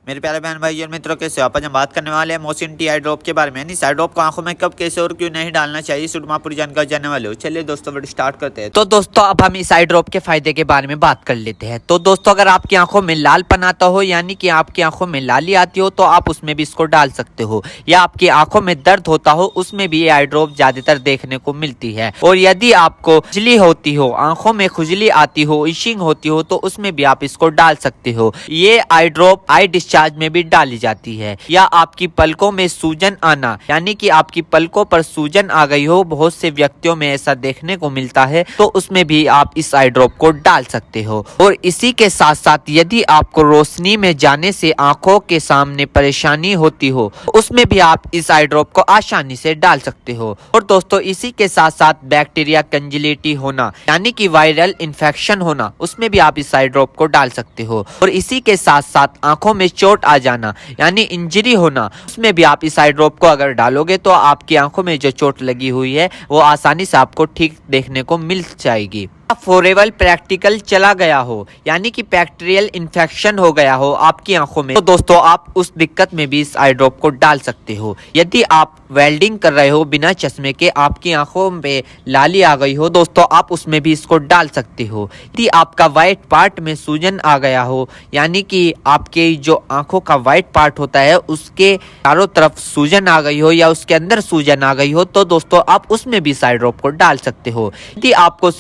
मेरे प्यारे बहन भाई और मित्रों, कैसे हो आप? आज हम बात करने वाले हैं मोशन टी आई ड्रॉप के बारे में। यानी आई ड्रॉप को आंखों में कब, कैसे और क्यों नहीं डालना चाहिए, सुरमा पूरी जानकारी जानने वाले हो। चलिए दोस्तों वीडियो स्टार्ट करते हैं। तो दोस्तों अब हम इस आई ड्रॉप के फायदे के बारे में बात कर लेते हैं। तो दोस्तों अगर आपकी आंखों में लालपन आता हो, यानी कि आपकी आंखों में लाली आती हो, तो आप उसमें भी इसको डाल सकते हो। या आपकी आंखों में दर्द होता हो, उसमें भी ये आई ड्रॉप ज्यादातर देखने को मिलती है। और यदि आपको खुजली होती हो, आंखों में खुजली आती हो, इशिंग होती हो, तो उसमें भी आप इसको डाल सकते हो। ये आई ड्रॉप आई डिस्चार्ज में भी डाली जाती है। या आपकी पलकों में सूजन आना, यानी कि आपकी पलकों पर सूजन आ गई हो, बहुत से व्यक्तियों में ऐसा देखने को मिलता है, तो उसमें भी आप इस आई ड्रॉप को डाल सकते हो। और इसी के साथ साथ यदि आपको रोशनी में जाने से आंखों के सामने परेशानी होती हो, उसमें भी आप इस आई ड्रॉप को आसानी से डाल सकते हो। और दोस्तों इसी के साथ साथ बैक्टीरिया कंजिलिटी होना, यानी कि वायरल इन्फेक्शन होना, उसमें भी आप इस आई ड्रॉप को डाल सकते हो। और इसी के साथ साथ आंखों में चोट आ जाना, यानी इंजरी होना, उसमें भी आप इस आई ड्रॉप को अगर डालोगे तो आपकी आंखों में जो चोट लगी हुई है वो आसानी से आपको ठीक देखने को मिल जाएगी। फॉरेबल प्रैक्टिकल चला गया हो, यानी कि बैक्टीरियल इन्फेक्शन हो गया हो आपकी आंखों में, तो दोस्तों आप उस दिक्कत में भी इस आई ड्रॉप को डाल सकते हो। यदि आप वेल्डिंग कर रहे हो बिना चश्मे के, आपकी आंखों में लाली आ गई हो, दोस्तों आप उसमें भी इसको डाल सकते हो। यदि आपका व्हाइट पार्ट में सूजन आ गया हो, यानी कि आपके जो आंखों का व्हाइट पार्ट होता है उसके चारों तरफ सूजन आ गई हो या उसके अंदर सूजन आ गई हो, तो दोस्तों आप उसमें भी इस आई ड्रॉप को डाल सकते हो। यदि आपको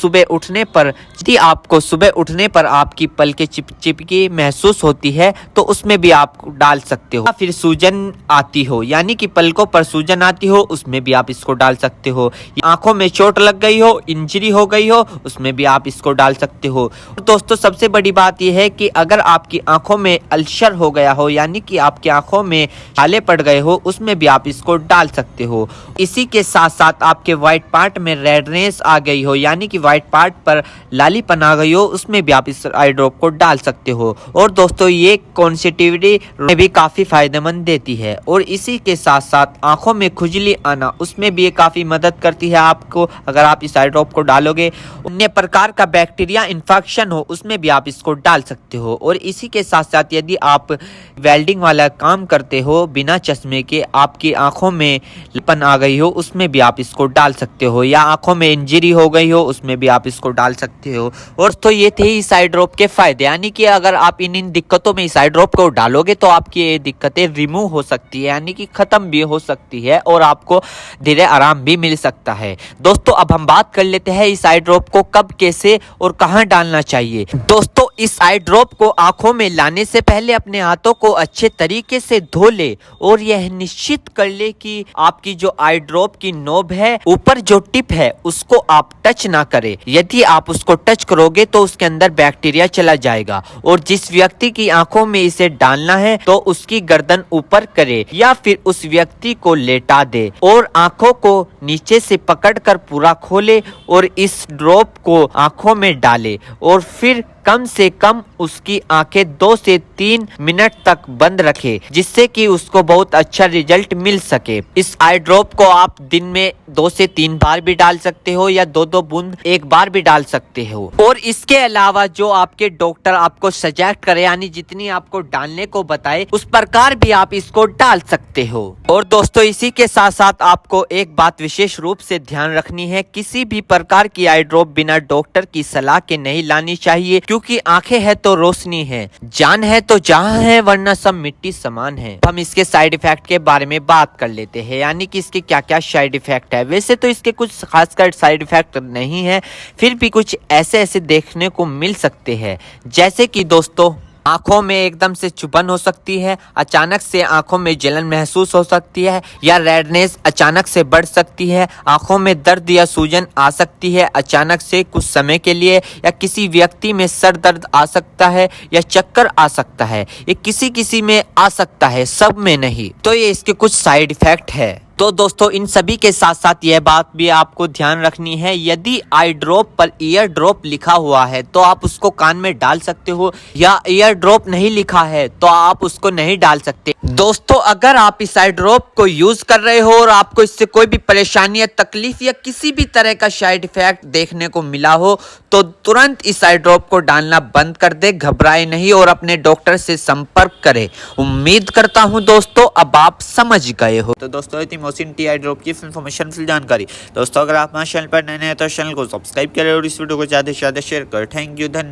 सुबह उठने पर आपकी पलकें चिपचिपकी महसूस होती है, तो उसमें भी आप डाल सकते हो। फिर सूजन आती हो, यानी कि पलकों पर सूजन आती हो, उसमें भी आप इसको डाल सकते हो। आंखों में चोट लग गई हो, इंजरी हो गई हो, उसमें भी आप इसको डाल सकते हो। दोस्तों सबसे बड़ी बात यह है कि अगर आपकी आंखों में अल्सर हो गया हो, यानी कि आपकी आंखों में छाले पड़ गए हो, उसमें भी आप इसको डाल सकते हो। इसी के साथ साथ आपके व्हाइट पार्ट में रेडनेस आ गई हो, यानी कि व्हाइट पार्ट पर लालीपन आ गई हो, उसमें भी आप इस आई ड्रॉप को डाल सकते हो। और दोस्तों ये कॉन्सेटिविटी में भी काफी फायदेमंद देती है। और इसी के साथ साथ आंखों में खुजली आना, उसमें भी ये काफी मदद करती है आपको। अगर आप इस आई ड्रॉप को डालोगे, अन्य प्रकार का बैक्टीरिया इन्फेक्शन हो, उसमें भी आप इसको डाल सकते हो। और इसी के साथ साथ यदि आप वेल्डिंग वाला काम करते हो बिना चश्मे के, आपकी आंखों में लालीपन आ गई हो, उसमें भी आप इसको डाल सकते हो। या आंखों में इंजरी हो गई हो, उसमें भी आप इसको डाल सकते हो। और तो ये थे इस आई ड्रॉप के फायदे, यानी कि अगर आप इन दिक्कतों में इस आई ड्रॉप को डालोगे तो आपकी ये दिक्कतें रिमूव हो सकती है, यानी कि खत्म भी हो सकती है और आपको धीरे आराम भी मिल सकता है। दोस्तों अब हम बात कर लेते हैं इस आई ड्रॉप को कब, कैसे और कहां डालना चाहिए। दोस्तों इस आई ड्रॉप को आंखों में लाने से पहले अपने हाथों को अच्छे तरीके से धो ले और यह निश्चित कर ले कि आपकी जो आई ड्रॉप की नोब है, ऊपर जो टिप है, उसको आप टच ना करें। यदि आप उसको टच करोगे तो उसके अंदर बैक्टीरिया चला जाएगा। और जिस व्यक्ति की आंखों में इसे डालना है तो उसकी गर्दन ऊपर करे या फिर उस व्यक्ति को लेटा दे और आंखों को नीचे से पकड़कर पूरा खोले और इस ड्रॉप को आंखों में डाले। और फिर कम से कम उसकी आंखें 2 से 3 मिनट तक बंद रखे, जिससे कि उसको बहुत अच्छा रिजल्ट मिल सके। इस आई ड्रॉप को आप दिन में 2 से 3 बार भी डाल सकते हो या 2-2 बूंद एक बार भी डाल सकते हो। और इसके अलावा जो आपके डॉक्टर आपको सजेस्ट करे, यानी जितनी आपको डालने को बताए, उस प्रकार भी आप इसको डाल सकते हो। और दोस्तों इसी के साथ साथ आपको एक बात विशेष रूप से ध्यान रखनी है, किसी भी प्रकार की आई ड्रॉप बिना डॉक्टर की सलाह के नहीं लानी चाहिए, क्योंकि आंखें है तो रोशनी है, जान है तो जहां है, वरना सब मिट्टी समान है। हम इसके साइड इफेक्ट के बारे में बात कर लेते हैं, यानी कि इसके क्या क्या साइड इफेक्ट है। वैसे तो इसके कुछ खासकर साइड इफेक्ट नहीं है, फिर भी कुछ ऐसे ऐसे देखने को मिल सकते हैं, जैसे कि दोस्तों आंखों में एकदम से चुभन हो सकती है, अचानक से आंखों में जलन महसूस हो सकती है, या रेडनेस अचानक से बढ़ सकती है, आंखों में दर्द या सूजन आ सकती है अचानक से कुछ समय के लिए, या किसी व्यक्ति में सर दर्द आ सकता है या चक्कर आ सकता है। ये किसी किसी में आ सकता है, सब में नहीं। तो ये इसके कुछ साइड इफेक्ट है। तो दोस्तों इन सभी के साथ साथ यह बात भी आपको ध्यान रखनी है, यदि आई ड्रॉप पर ईयर ड्रॉप लिखा हुआ है तो आप उसको कान में डाल सकते हो, या ईयर ड्रॉप नहीं लिखा है तो आप उसको नहीं डाल सकते। दोस्तों अगर आप इस आई ड्रॉप को यूज कर रहे हो और आपको इससे कोई भी परेशानी या तकलीफ या किसी भी तरह का साइड इफेक्ट देखने को मिला हो तो तुरंत इस आई ड्रॉप को डालना बंद कर दे, घबराए नहीं और अपने डॉक्टर से संपर्क करें। उम्मीद करता हूं दोस्तों अब आप समझ गए हो। तो दोस्तों इतनी मोसिन टी आई ड्रॉप की इन्फॉर्मेशन फुल जानकारी। दोस्तों अगर आप हमारे चैनल पर नए हैं तो चैनल को सब्सक्राइब करें और इस वीडियो को ज़्यादा से ज़्यादा शेयर करें। थैंक यू, धन्यवाद।